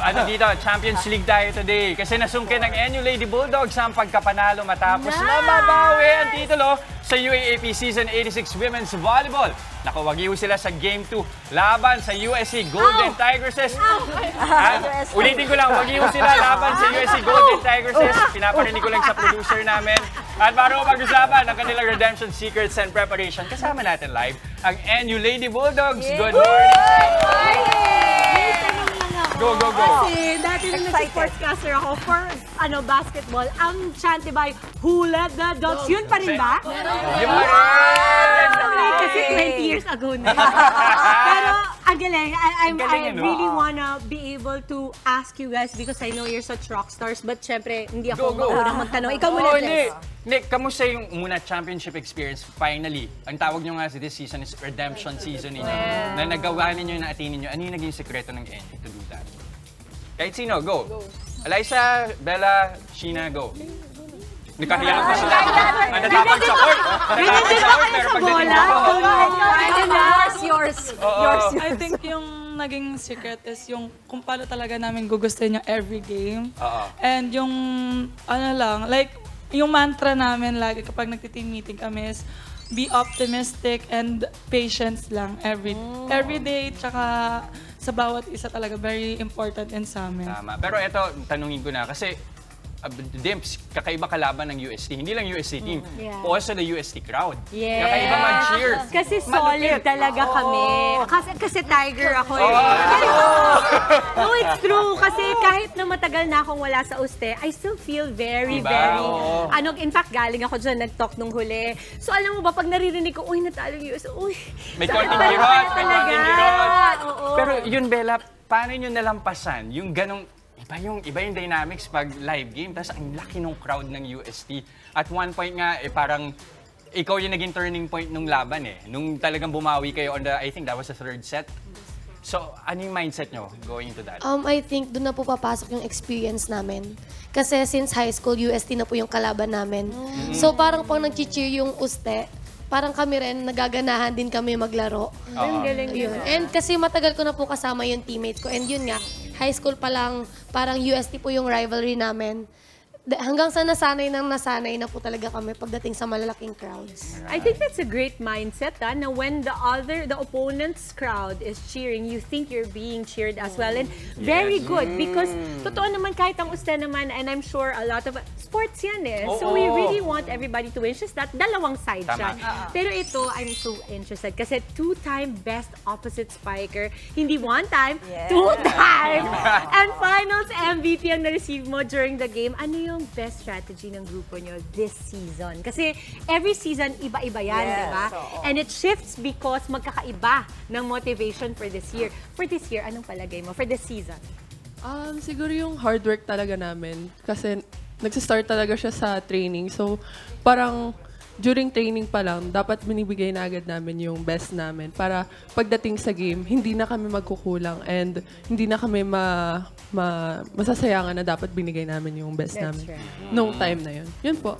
Ano dito, Champions League tayo today. Kasi nasungkin ng NU Lady Bulldogs ang pagkapanalo matapos na mabawi ang titulo sa UAAP Season 86 Women's Volleyball. Nakuwagiho sila sa Game 2 laban sa USC Golden Tigresses. Ulitin ko lang, wagiho sila laban sa USC Golden Tigresses. Pinaparinig ko lang sa producer namin. At para pag-usapan ang kanilang redemption secrets and preparation, kasama natin live ang NU Lady Bulldogs. Good morning! Go, go, go! Kasi dati nung nag-sportscaster ako for basketball, ang chante ba, who let the dogs? Yun pa rin ba? Yun pa rin! Kasi 20 years ago na. Pero ang galing. I really wanna be able to ask you guys because I know you're such rock stars. But syempre, hindi ako maunang magtanong. Ikaw muna, Jess. Nick, kamusta yung muna championship experience? Finally, ang tawag nyo nga sa this season is redemption season ninyo. Na nagawa ninyo, na-attain ninyo. Ano yung naging sekreto ng NU to do that? Kahit sino, go. Eliza, Bella, Sheena, go. Nakahiyang pa sila. Ang natapag sa court. Natapag sa court, pero pagdating Yours, yours. I think yung naging secret is yung kung paano talaga namin gugustuhin yung every game. And yung, yung mantra namin lagi kapag nagti-team meeting kami is be optimistic and patience lang every day. Tsaka sa bawat isa talaga very important din sa amin. Tama. Pero ito, tanungin ko na kasi Dimps, kakaiba kalaban ng UST. Hindi lang UST team, also the UST crowd. Kakaiba mag-cheer. Kasi solid talaga kami. Kasi Tiger ako eh. No, it's true. Kasi kahit na matagal na akong wala sa UST, I still feel very. In fact, galing ako dyan, nag-talk nung huli. So alam mo ba, pag naririnig ko, uy, natalo yung UST, uy. May konting kirot, may konting kirot. Pero yun, Bella, paano nyo nalampasan yung ganong Iba yung dynamics pag live game, tapos ang laki ng crowd ng UST. At one point nga, parang ikaw yung naging turning point nung laban nung talagang bumawi kayo on I think that was the third set. So, ano yung mindset nyo going into that? I think doon na po papasok yung experience namin. Kasi since high school, UST na po yung kalaban namin. So, parang pang nag-cheer yung UST, parang kami rin, nagaganahan din kami maglaro. Yun. And kasi matagal ko na po kasama yung teammate ko. And yun nga, high school pa lang, parang UST po yung rivalry namin. Hanggang sa nasanay na po talaga kami pagdating sa malalaking crowds. I think that's a great mindset na when the opponent's crowd is cheering, you think you're being cheered as well. And very good because totoo naman kahit ang UST naman, and I'm sure a lot of sports yan So we really want everybody to win. It's just that dalawang side siya. Pero ito, I'm so interested kasi two-time best opposite spiker. Hindi one time, two-time. And finals MVP ang na-receive mo during the game. Ano yung best strategy ng grupo nyo this season? Kasi every season, iba-iba yan, diba? And it shifts because magkakaiba ng motivation for this year. For this year, anong palagay mo? For this season? Siguro yung hard work talaga namin. Kasi nagsistart talaga siya sa training. So, parang during training pa lang, dapat binibigay na agad namin yung best namin para pagdating sa game, hindi na kami magkukulang and hindi na kami masasayangan na dapat binigay namin yung best namin. Nung time na yun. Yun po.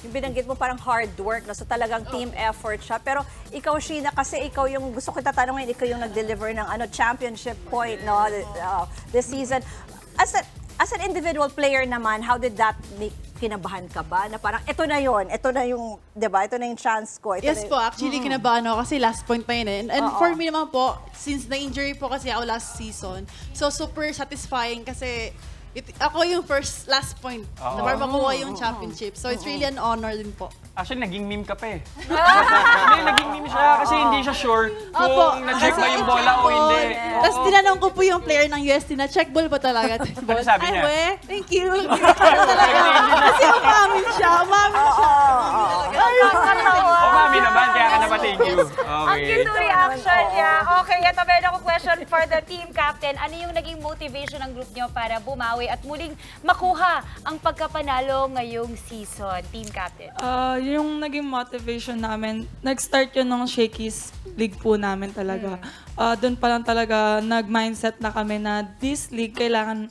Yung binanggit mo parang hard work, so talagang team effort siya. Pero ikaw, Sheena, kasi ikaw yung, gusto ko tatanungin, ikaw yung nag-deliver ng championship point this season. As an individual player naman, how did that make kinabahan ka ba? Na parang, ito na yung, di ba? Ito na yung chance ko. Yes po, actually, kinabahan ako kasi last point pa yun. And for me naman po, since na-injury po kasi ako last season, so super satisfying kasi ako yung last point na para makuha yung championship. So it's really an honor din po. Actually, naging meme ka pa Hindi, naging meme siya kasi hindi siya sure kung na-check ba yung bola o hindi. Tapos tinanong ko po yung player ng UST na check ball ba talaga? Ano sabi niya? Ay, thank you. Kasi umamin siya. Umami naman, kaya ka naman thank you. Ang cute reaction niya. Okay, ito meron akong question for the team captain. Ano yung naging motivation ng group niyo para bumawi at muling makuha ang pagkapanalo ngayong season, team captain? Yung naging motivation namin, nag-start yun ng Shakey's League po namin talaga. Doon pa lang talaga nag-mindset na kami na this league kailangan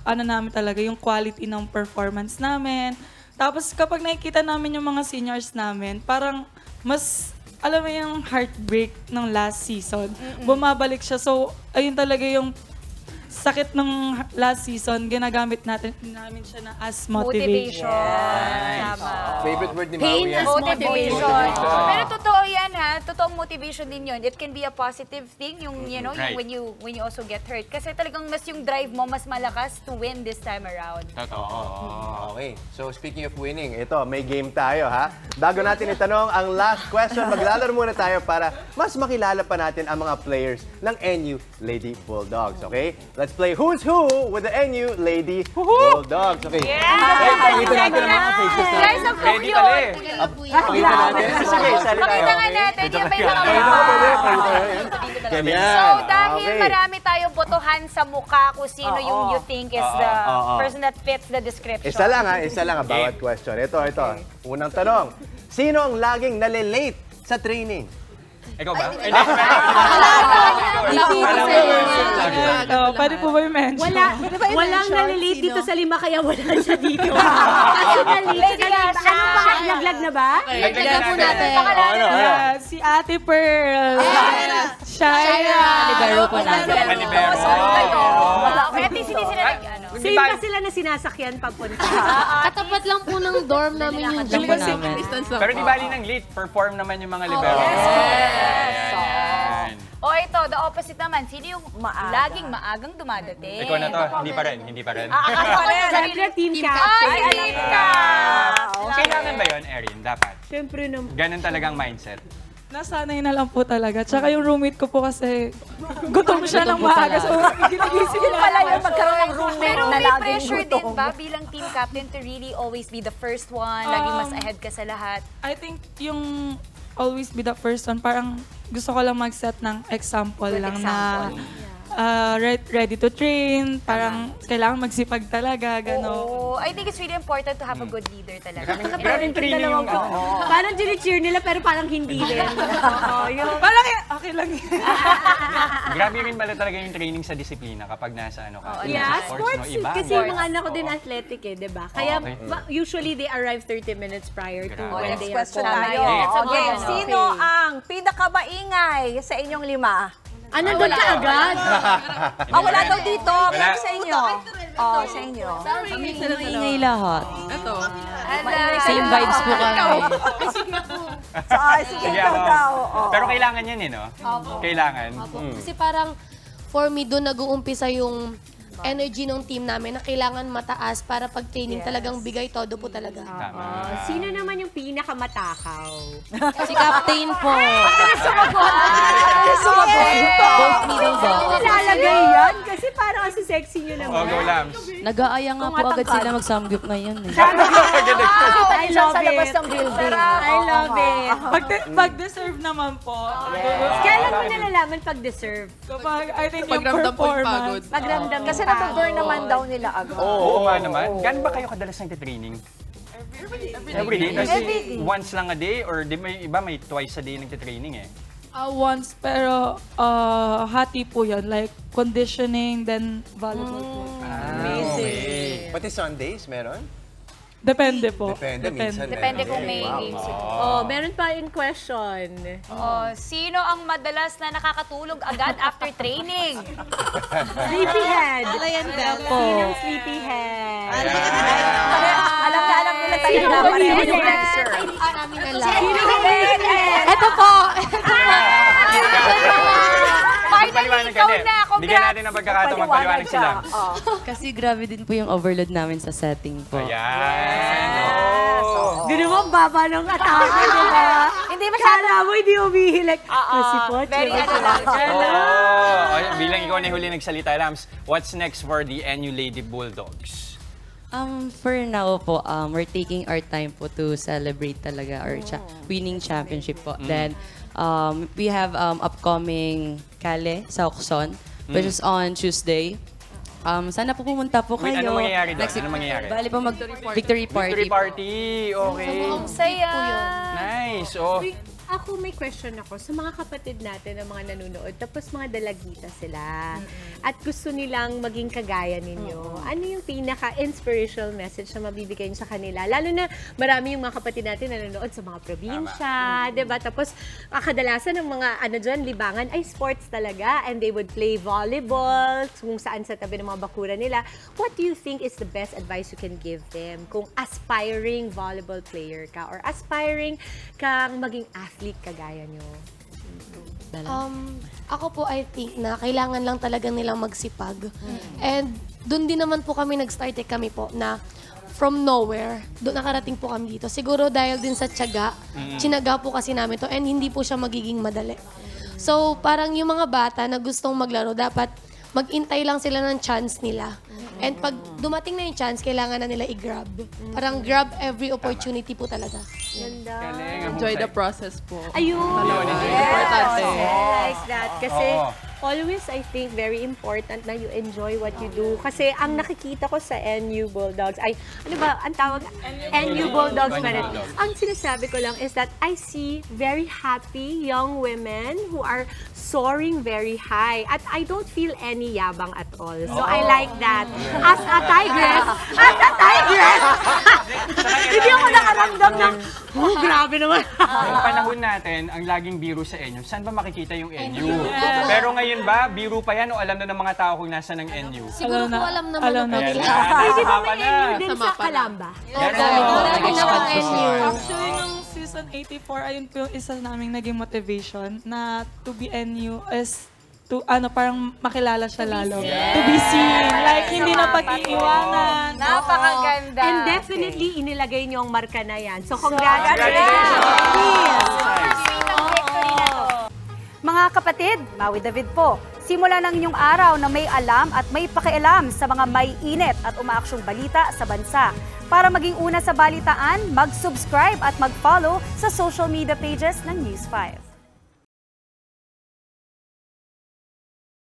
namin talaga yung quality ng performance namin. Tapos kapag nakikita namin yung mga seniors namin, parang mas alam mo yung heartbreak ng last season, bumabalik siya. So ayun talaga yung sakit ng last season, ginagamit namin siya na as motivation. Tama. Favorite word ni Pain Maui yan. as Motivation. Pero totoo yan ha. Totoong motivation din yun. It can be a positive thing, yung, you know, Right. yung when you also get hurt. Kasi talagang mas yung drive mo, mas malakas to win this time around. Totoo. Okay. So speaking of winning, ito, may game tayo ha. Bago natin itanong ang last question, maglalaro muna tayo para mas makilala pa natin ang mga players ng NU Lady Bulldogs. Okay? Let's play Who's Who with the NU Lady Bulldogs. Okay. Pakita natin ang mga faces natin. Guys, ang Ready cute. pala eh. Pakita natin. Sige, sali tayo. Pakita nga natin yung may mga Ganyan. So, dahil Okay. marami tayong botohan sa mukha kung sino yung you think is the person that fits the description. Isa lang ha, bawat question. Ito. Unang tanong. Sino ang laging nalilate sa training? Ikaw ba? Pwede po ba yung mention? Walang nalilate dito sa 5 kaya wala siya dito. Kasi nalilate siya. Ano ba? Naglag na ba? Tignan po natin. Yeah, si Ate Pearl. Shira. Libero po natin. Palibero. Wala. Kaya at least hindi sila nag-ano. Same pa sila na sinasakyan papunta. Katapat lang po ng dorm namin yung gym. Pero di bali ng late, perform naman yung mga libero. O ito, the opposite naman. Sino yung laging maagang dumadating? Ikaw na to, hindi pa rin. Siyempre, team captain. Ay, alam ka! Kailangan ba yun, Erin? Dapat. Siyempre naman. Ganun talagang mindset. Nasanay na lang po talaga. Tsaka yung roommate ko po kasi gutom siya ng maaga. So, ginigising Yun pala yung magkaroon ng roommate Pero na may laging pressure din gutom. ba bilang team captain to really always be the first one, laging mas ahead ka sa lahat? I think yung always be the first one, parang gusto ko lang mag-set ng example lang na ready to train, parang kailangan magsipag talaga, gano'n. Oo, I think it's really important to have a good leader talaga. Pero yung training yung ano. Parang cheer nila pero parang hindi din. Parang okay lang yun. Grabe rin pala talaga yung training sa disiplina kapag nasa ano ka. Yeah, sa sports. no? Iba. Kasi yung mga anak ko din athletic eh, di ba? Kaya Okay. usually they arrive 30 minutes prior to Grabe. when Next they are question called. tayo. Okay. Okay, Okay. sino ang pinakamaingay sa inyong 5? Nandun ka agad? Wala daw dito. Wala. Pero sa inyo. Sa inyo. Maingay lahat. Ito. Same vibes po kami. Sige, Sige, ikaw ako. daw. Pero kailangan yan eh, no? Kailangan. Kasi parang, for me, doon nag-uumpisa yung energy ng team namin na kailangan mataas para pag training talagang bigay todo po talaga. Tama. Sino naman yung pinakamatakaw? Si Captain po. Both middle dog. Ilalagay yan kasi parang kasi sexy nyo naman. Go Lams. Nag-aaya nga po agad sila mag-samgyup ngayon eh. I love Sa labas it. ng building. I love it. Pag-deserve naman po. Kailan mo nalalaman pag deserve? Kapag, I think yung Pagramdam po yung pagod. performance. Pagramdam Kasi nababurn naman daw nila agad. Oo nga naman. Gano'n ba kayo kadalas nagtitraining? Every day. Kasi once lang a day or di may iba may twice a day nagtitraining eh. Once, pero hati po yun. Like, conditioning, then volleyball po. Amazing. Pati Sundays, meron? Depende po. Depende, minsan Depende meron. kung may Wow. games yun. Meron pa yung question. Sino ang madalas na nakakatulog agad after training? Sleepyhead. Alayan ka po. Sinong sleepyhead? Alam nila tayo Sino na ba pareho yun? yung answer. Namin alam. Sinong sleepyhead? Ito po! Paliwanag ka din. Bigyan natin ng pagkakataon magpaliwanag sila. Kasi grabe din po yung overload namin sa setting po. Ayan. Doon naman baba ng atake, di ba? Hindi masyado. Kala mo hindi umihilik. Kasi po, Very ano lang. Bilang ikaw na yung huli nagsalita, Lams, what's next for the NU Lady Bulldogs? For now po, we're taking our time po to celebrate talaga our winning championship po. Then, we have upcoming Kale sa Okson, which is on Tuesday. Sana po pumunta po Wait, kayo. anong mangyayari doon? Anong mangyayari? Bali po mag-victory party. Victory party. Okay. Saya. Nice. Oh. Ako may question ako sa mga kapatid natin na mga nanonood, tapos mga dalagita sila. At gusto nilang maging kagaya ninyo. Ano yung pinaka-inspirational message na mabibigay niyo sa kanila? Lalo na marami yung mga kapatid natin na nanonood sa mga probinsya, 'di ba? Tapos kadalasan ng mga dyan, libangan ay sports talaga, and they would play volleyball kung saan sa tabi ng mga bakura nila. What do you think is the best advice you can give them kung aspiring volleyball player ka or aspiring kang maging athlete kagaya nyo? Ako po, I think na kailangan lang talaga nilang magsipag. And doon din naman po kami nag-start kami po na from nowhere, doon nakarating po kami dito. Siguro dahil din sa tiyaga, tsinaga po kasi namin to, and hindi po siya magiging madali. So parang yung mga bata na gustong maglaro, dapat mag-intay lang sila ng chance nila. And pag dumating na yung chance, kailangan na nila i-grab. Parang grab every opportunity po talaga. Ganda. Enjoy the process po. Ayun! Importante. I like that. Kasi always, I think, very important na you enjoy what you do. Kasi ang nakikita ko sa NU Bulldogs, ay, ano ba, ang tawag? NU Bulldogs pa rin. Ang sinasabi ko lang is that I see very happy young women who are soaring very high. At I don't feel any yabang at all. So I like that. As a tigress, hindi ako nakaramdam ng, grabe naman. Yung panahon natin, ang laging biro sa NU, saan ba makikita yung NU? Pero ngayon ba, biro pa yan o alam na ng mga tao kung nasa ng NU? Siguro po alam naman alam po na. nila. Hindi ba Tama may na. NU din sa Calamba? Marami na pang NU. Actually, nung season 84, ayun po yung isa naming naging motivation na to be NU is to, parang makilala siya lalo. To be seen. Like, hindi na pag-iiwanan. Napakaganda. And definitely, inilagay niyo ang marka na yan. So, congratulations! Mga kapatid, Maui David po. Simula ng inyong araw na may alam at may pakialam sa mga may init at umaaksyong balita sa bansa. Para maging una sa balitaan, mag-subscribe at mag-follow sa social media pages ng News 5.